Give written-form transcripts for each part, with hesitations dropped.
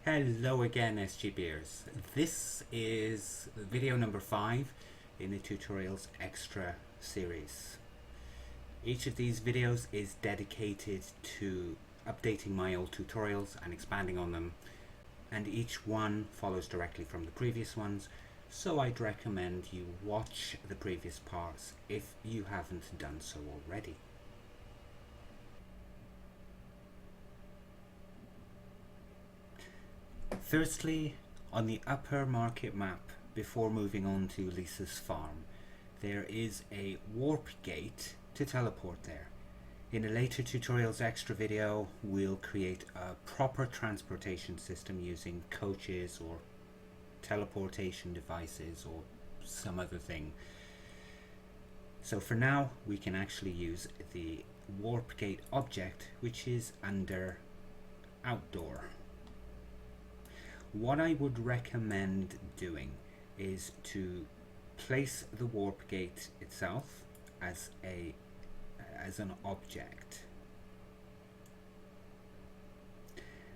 Hello again, SGBeers. This is video number 5 in the Tutorials Extra series. Each of these videos is dedicated to updating my old tutorials and expanding on them, and each one follows directly from the previous ones, so I'd recommend you watch the previous parts if you haven't done so already. Firstly, on the upper market map, before moving on to Lisa's farm, there is a warp gate to teleport there. In a later Tutorials Extra video, we'll create a proper transportation system using coaches or teleportation devices or some other thing. So for now, we can actually use the warp gate object, which is under outdoor. What I would recommend doing is to place the warp gate itself as an object,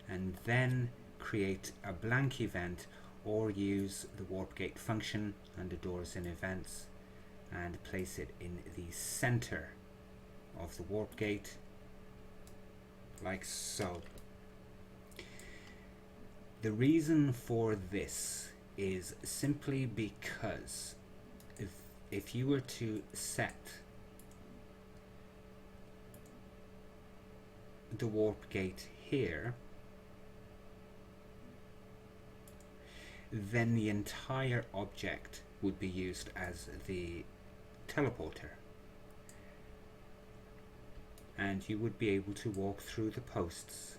and then create a blank event or use the warp gate function under doors and events and place it in the center of the warp gate like so. The reason for this is simply because if you were to set the warp gate here, then the entire object would be used as the teleporter, and you would be able to walk through the posts,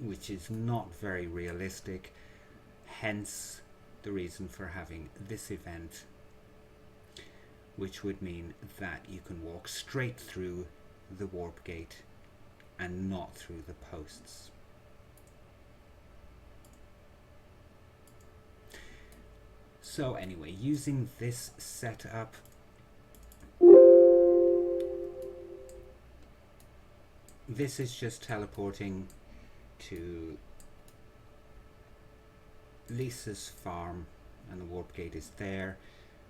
which is not very realistic, hence the reason for having this event, which would mean that you can walk straight through the warp gate and not through the posts. So anyway, using this setup, this is just teleporting to Lisa's farm, and the warp gate is there,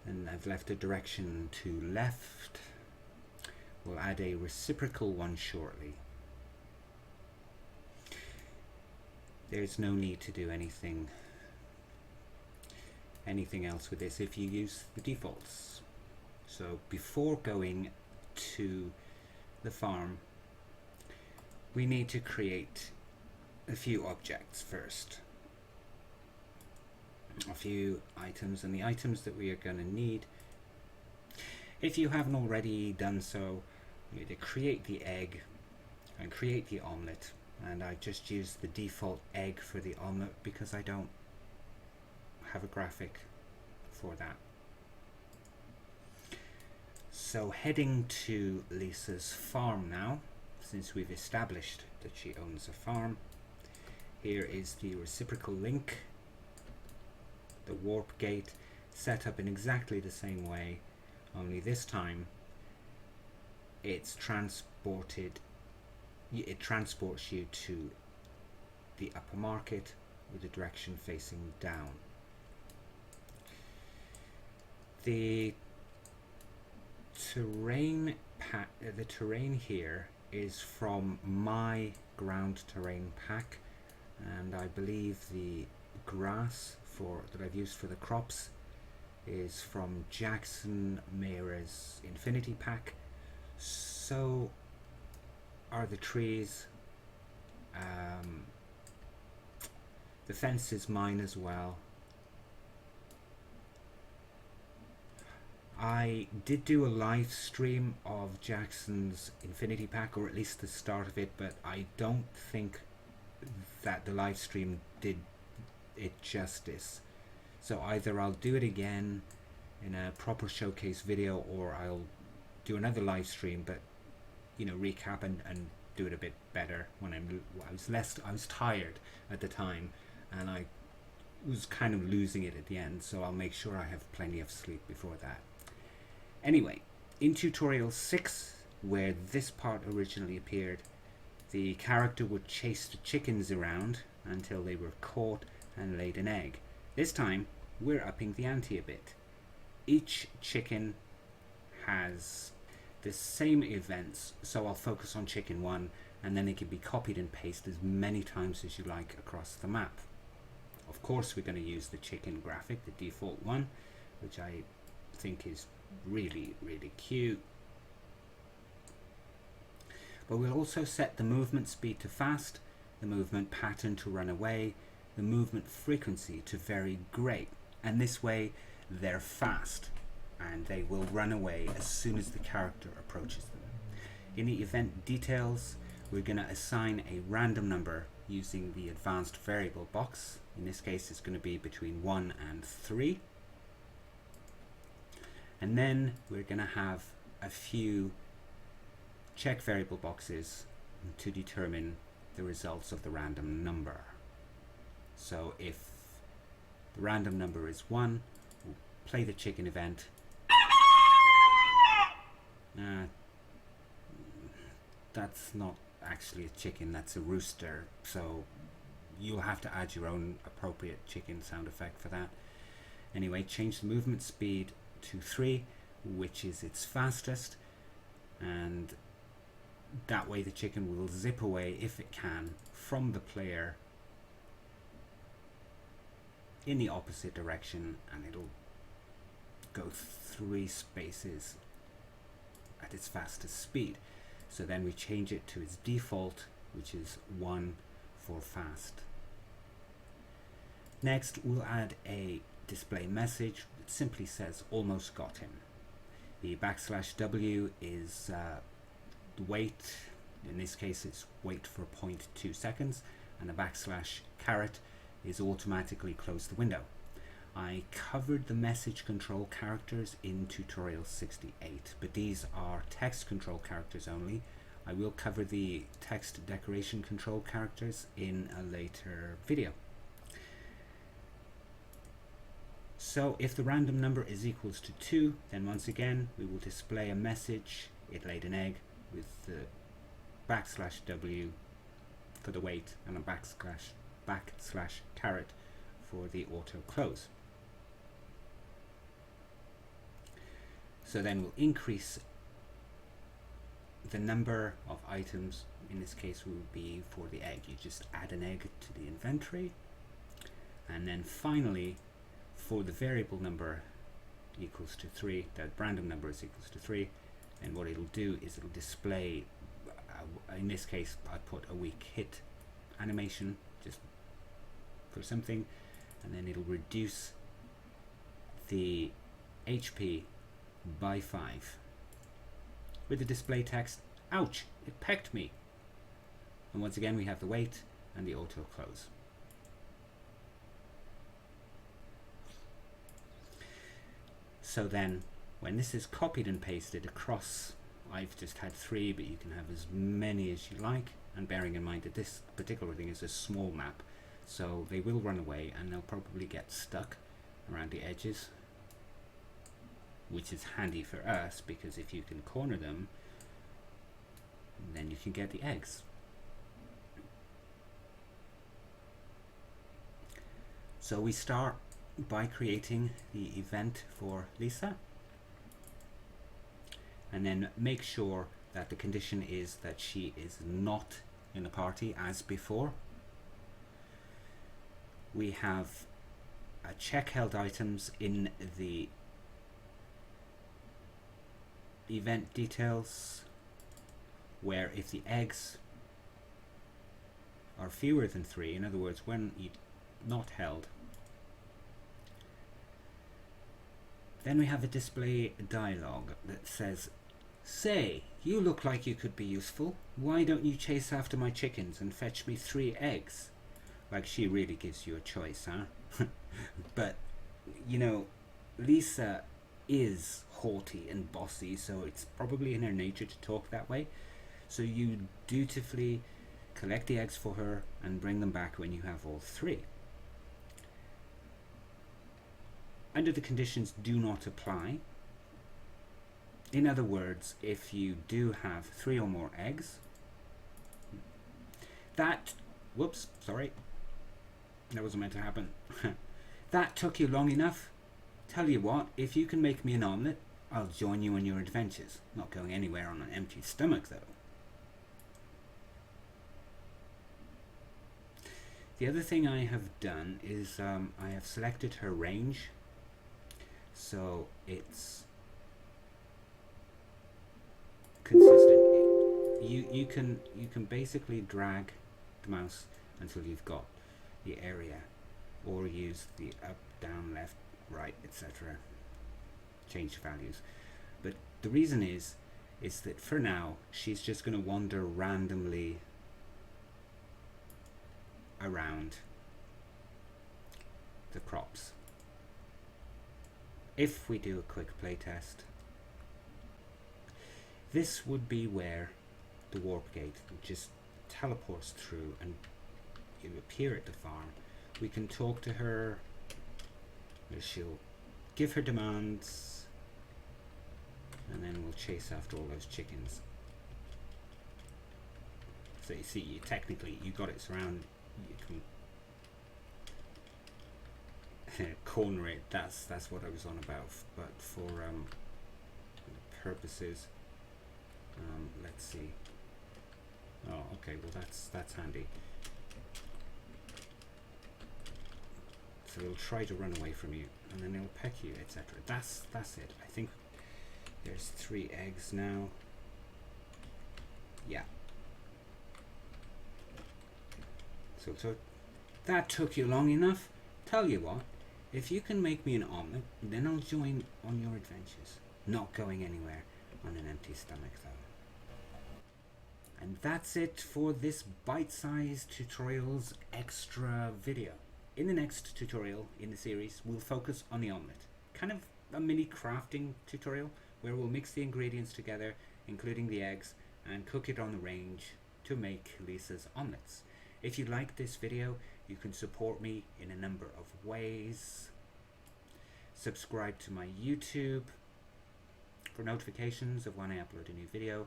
and I've left a direction to left. We'll add a reciprocal one shortly. There's no need to do anything else with this if you use the defaults. So before going to the farm, we need to create a few objects first, a few items, and the items that we are going to need, if you haven't already done so, you need to create the egg and create the omelette, and I just used the default egg for the omelette because I don't have a graphic for that. So heading to Lisa's farm now, since we've established that she owns a farm. Here is the reciprocal link, the warp gate, set up in exactly the same way, only this time it transports you to the upper market with the direction facing down. The terrain here is from my ground terrain pack, and I believe the grass that I've used for the crops is from Jackson Mayra's Infinity pack. So are the trees. The fence is mine as well. I did do a live stream of Jackson's Infinity pack, or at least the start of it, but I don't think that the live stream did it justice. So either I'll do it again in a proper showcase video, or I'll do another live stream, but recap and do it a bit better when I was tired at the time, and I was kind of losing it at the end, so I'll make sure I have plenty of sleep before that. Anyway, in tutorial 6, where this part originally appeared, The character would chase the chickens around until they were caught and laid an egg. This time, we're upping the ante a bit. Each chicken has the same events, so I'll focus on chicken 1, and then it can be copied and pasted as many times as you like across the map. Of course, we're going to use the chicken graphic, the default one, which I think is really, really cute. But we'll also set the movement speed to fast, the movement pattern to run away, the movement frequency to very great, and this way they're fast and they will run away as soon as the character approaches them. In the event details, we're going to assign a random number using the advanced variable box. In this case, it's going to be between 1 and 3. And then we're going to have a few check variable boxes to determine the results of the random number. So if the random number is 1, we'll play the chicken event. That's not actually a chicken, that's a rooster, so you'll have to add your own appropriate chicken sound effect for that. Anyway, change the movement speed to 3, which is its fastest, and that way the chicken will zip away, if it can, from the player in the opposite direction, and it'll go 3 spaces at its fastest speed. So then we change it to its default, which is 1 for fast. Next, we'll add a display message that simply says almost got him. The \W is the wait. In this case, it's wait for 0.2 seconds, and the \caret is automatically close the window. I covered the message control characters in tutorial 68, but these are text control characters only. I will cover the text decoration control characters in a later video. So if the random number is equals to 2, then once again we will display a message, it laid an egg, with the \W for the wait and a \caret for the auto close. So then we'll increase the number of items. In this case will be for the egg. You just add an egg to the inventory, and then finally for the variable number equals to 3, that random number is equals to 3, and what it'll do is it'll display, in this case I put a weak hit animation just for something, and then it'll reduce the HP by 5 with the display text, ouch, it pecked me. And once again we have the wait and the auto close. So then when this is copied and pasted across, I've just had 3, but you can have as many as you like, and bearing in mind that this particular thing is a small map, so they will run away and they'll probably get stuck around the edges, which is handy for us because if you can corner them, then you can get the eggs. So we start by creating the event for Lisa, and then make sure that the condition is that she is not in the party as before. We have a check held items in the event details, where if the eggs are fewer than 3, in other words when not held, then we have a display dialogue that says, "Say, you look like you could be useful. Why don't you chase after my chickens and fetch me 3 eggs?" Like she really gives you a choice, huh? But, you know, Lisa is haughty and bossy, so it's probably in her nature to talk that way. So you dutifully collect the eggs for her and bring them back when you have all 3. Under the conditions do not apply. In other words, if you do have 3 or more eggs, That, whoops, sorry, that wasn't meant to happen. That took you long enough? Tell you what, if you can make me an omelette, I'll join you on your adventures. Not going anywhere on an empty stomach, though. The other thing I have done is I have selected her range, so it's consistent. You can basically drag the mouse until you've got the area, or use the up, down, left, right, etc. Change the values. But the reason is that for now she's just going to wander randomly around the crops. If we do a quick play test, this would be where the warp gate just teleports through and you appear at the farm. We can talk to her, she'll give her demands, and then we'll chase after all those chickens. So you see, technically you got it surrounded. You can corner it. That's what I was on about. But for purposes, let's see. Oh, okay. Well, that's handy. So it'll try to run away from you, and then it'll peck you, etc. That's it. I think there's 3 eggs now. Yeah. So that took you long enough? Tell you what, if you can make me an omelette, then I'll join on your adventures. Not going anywhere on an empty stomach, though. And that's it for this bite-sized tutorials extra video. In the next tutorial in the series, we'll focus on the omelette. Kind of a mini crafting tutorial where we'll mix the ingredients together, including the eggs, and cook it on the range to make Lisa's omelettes. If you like this video, you can support me in a number of ways. Subscribe to my YouTube for notifications of when I upload a new video.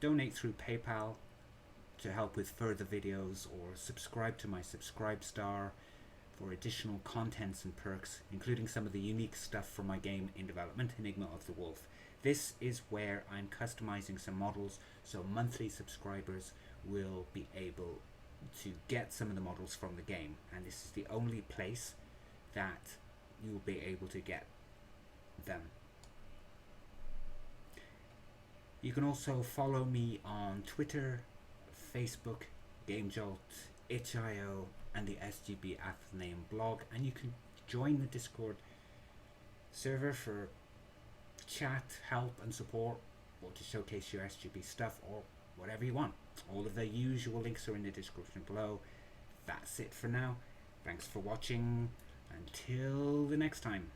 Donate through PayPal to help with further videos, or subscribe to my Subscribestar for additional contents and perks, including some of the unique stuff from my game in development, Enigma of the Wolf. This is where I'm customizing some models, so monthly subscribers will be able to get some of the models from the game, and this is the only place that you'll be able to get them. You can also follow me on Twitter, Facebook, GameJolt, itch.io, and the SGB Athename blog, and you can join the Discord server for chat, help and support, or to showcase your SGB stuff, or whatever you want. All of the usual links are in the description below. That's it for now. Thanks for watching. Until the next time.